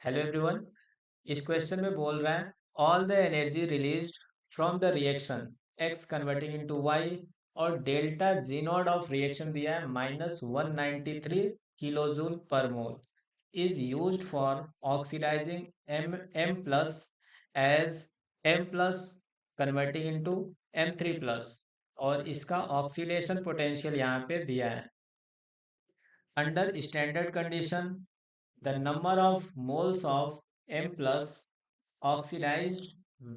Hello everyone. इस question में बोल रहा है all the energy released from the reaction x converting into y और delta g not of reaction दिया है -193 kilojoule per mole is used for oxidising M plus as M plus converting into M3 plus और इसका oxidation potential यहाँ पे दिया है। Under standard condition the number of moles of M plus oxidized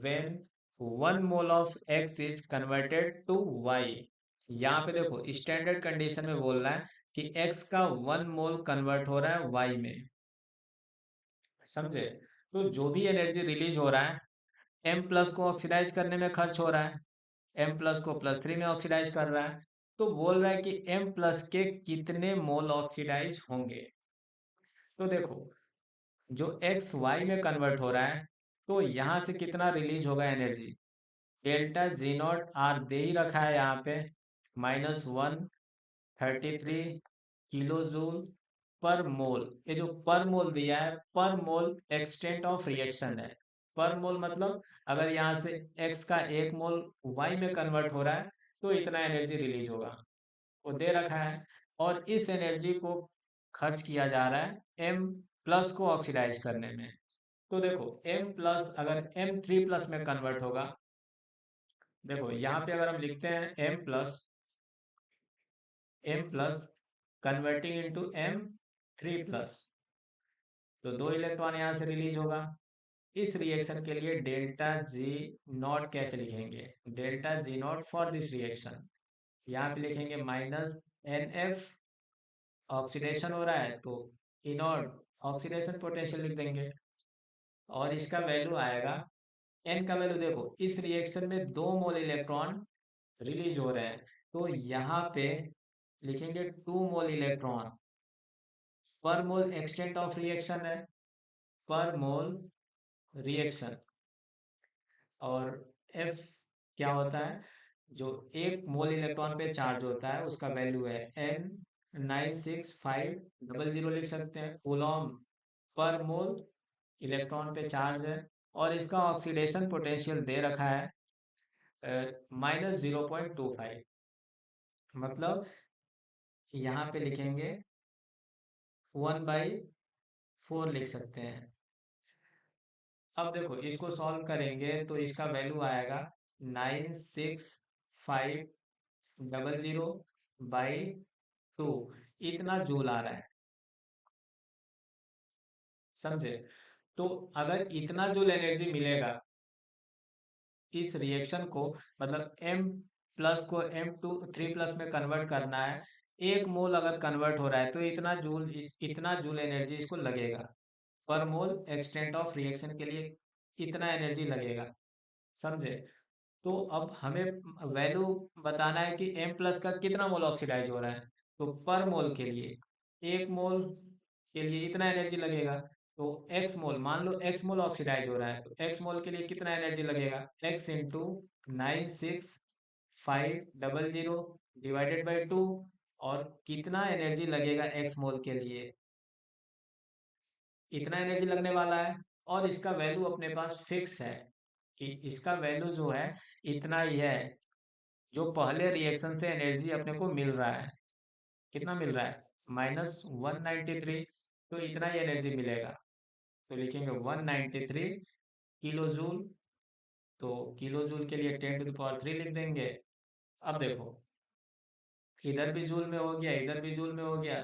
when 1 mole of X is converted to Y। यहाँ पे देखो standard condition में बोल रहा है कि X का 1 मोल कन्वर्ट हो रहा है Y में। समझे? तो जो भी एनर्जी रिलीज हो रहा है M प्लस को ऑक्सीडाइज करने में खर्च हो रहा है, M प्लस को +3 में ऑक्सीडाइज कर रहा है, तो बोल रहा है कि M प्लस के कितने मोल ऑक्सीडाइज होंगे। तो देखो जो एक्स वाई में कन्वर्ट हो रहा है तो यहाँ से कितना रिलीज होगा energy, delta g not r दे ही रखा है यहाँ पे -133 किलो जूल पर मोल। ये जो पर मोल दिया है पर मोल एक्सटेंट ऑफ रिएक्शन है। पर मोल मतलब अगर यहाँ से एक्स का 1 मोल वाई में कन्वर्ट हो रहा है तो इतना एनर्जी रिलीज होगा, वो दे रखा है। और इस एनर्जी को खर्च किया जा रहा है एम प्लस को ऑक्सीडाइज करने में। तो देखो एम प्लस अगर M3 प्लस में कन्वर्ट होगा, देखो यहाँ पे अगर हम लिखते हैं M plus converting into M3 plus, तो 2 इलेक्ट्रॉन यहाँ से रिलीज होगा। इस रिएक्शन के लिए डेल्टा जी नॉट कैसे लिखेंगे, delta g not for this reaction यहाँ पे लिखेंगे -NF, ऑक्सीडेशन हो रहा है तो ई नॉट ऑक्सीडेशन पोटेंशियल लिख देंगे और इसका वैल्यू आएगा एन का वैल्यू। देखो इस रिएक्शन में 2 मोल इलेक्ट्रॉन रिलीज हो रहे हैं तो यहाँ पे लिखेंगे 2 मोल इलेक्ट्रॉन पर मोल एक्सटेंट ऑफ रिएक्शन है, पर मोल रिएक्शन। और एफ क्या होता है, जो 1 मोल इलेक्ट्रॉन पे चार्ज होता है उसका वैल्यू है N 96500 लिख सकते हैं कूलॉम पर मोल इलेक्ट्रॉन पे चार्ज है। और इसका ऑक्सीडेशन पोटेंशियल दे रखा है -0.25, मतलब यहाँ पे लिखेंगे 1/4 लिख सकते हैं। अब देखो इसको सॉल्व करेंगे तो इसका वैल्यू आएगा 96500/2, इतना जूल आ रहा है। समझे? तो अगर इतना जूल एनर्जी मिलेगा इस रिएक्शन को, मतलब एम प्लस को M3 प्लस में कन्वर्ट करना है, 1 मोल अगर कन्वर्ट हो रहा है तो इतना जूल एनर्जी इसको लगेगा। पर मोल एक्सटेंट ऑफ रिएक्शन के लिए इतना एनर्जी लगेगा। समझे? तो अब हमें वैल्यू बताना है कि M प्लस का कितना मोल ऑक्सीडाइज हो रहा है, तो पर मोल के लिए 1 मोल के लिए इतना एनर्जी लगेगा। तो एक्स मोल, मान लो एक्स मोल ऑक्सीडाइज हो रहा है तो एक्स मोल के लिए कितना एनर्जी लगेगा, एक्स इंटू 96500 डिवाइडेड बाई 2। और कितना एनर्जी लगेगा एक्स मोल के लिए, इतना एनर्जी लगने वाला है। और इसका वैल्यू अपने पास फिक्स है कि इसका वैल्यू जो है इतना ही है जो पहले रिएक्शन से एनर्जी अपने को मिल रहा है। कितना मिल रहा है, -193, तो इतना ही एनर्जी मिलेगा। तो लिखेंगे 193 किलो जूल, तो किलो जूल के लिए 10⁻³ लिख देंगे। अब देखो इधर भी जूल में हो गया, इधर भी जूल में हो गया,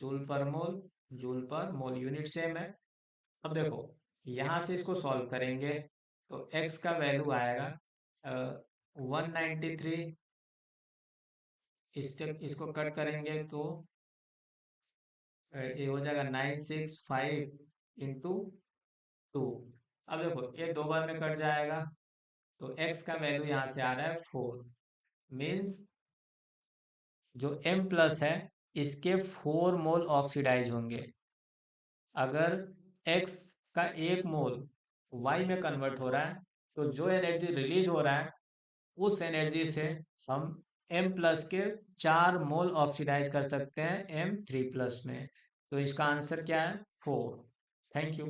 जूल पर मोल, जूल पर मोल यूनिट सेम है। अब देखो यहाँ से इसको सॉल्व करेंगे तो x का वैल्यू आएगा 193, इसको कट करेंगे तो ये हो जाएगा 965 इंटू 2। अब देखो ये 2 बार में कट जाएगा तो x का वैल्यू यहाँ से आ रहा है 4। मीन्स जो M प्लस है इसके 4 मोल ऑक्सीडाइज होंगे। अगर x का 1 मोल y में कन्वर्ट हो रहा है तो जो एनर्जी रिलीज हो रहा है उस एनर्जी से हम M प्लस के 4 मोल ऑक्सीडाइज कर सकते हैं M3 प्लस में। तो इसका आंसर क्या है, 4। Thank you.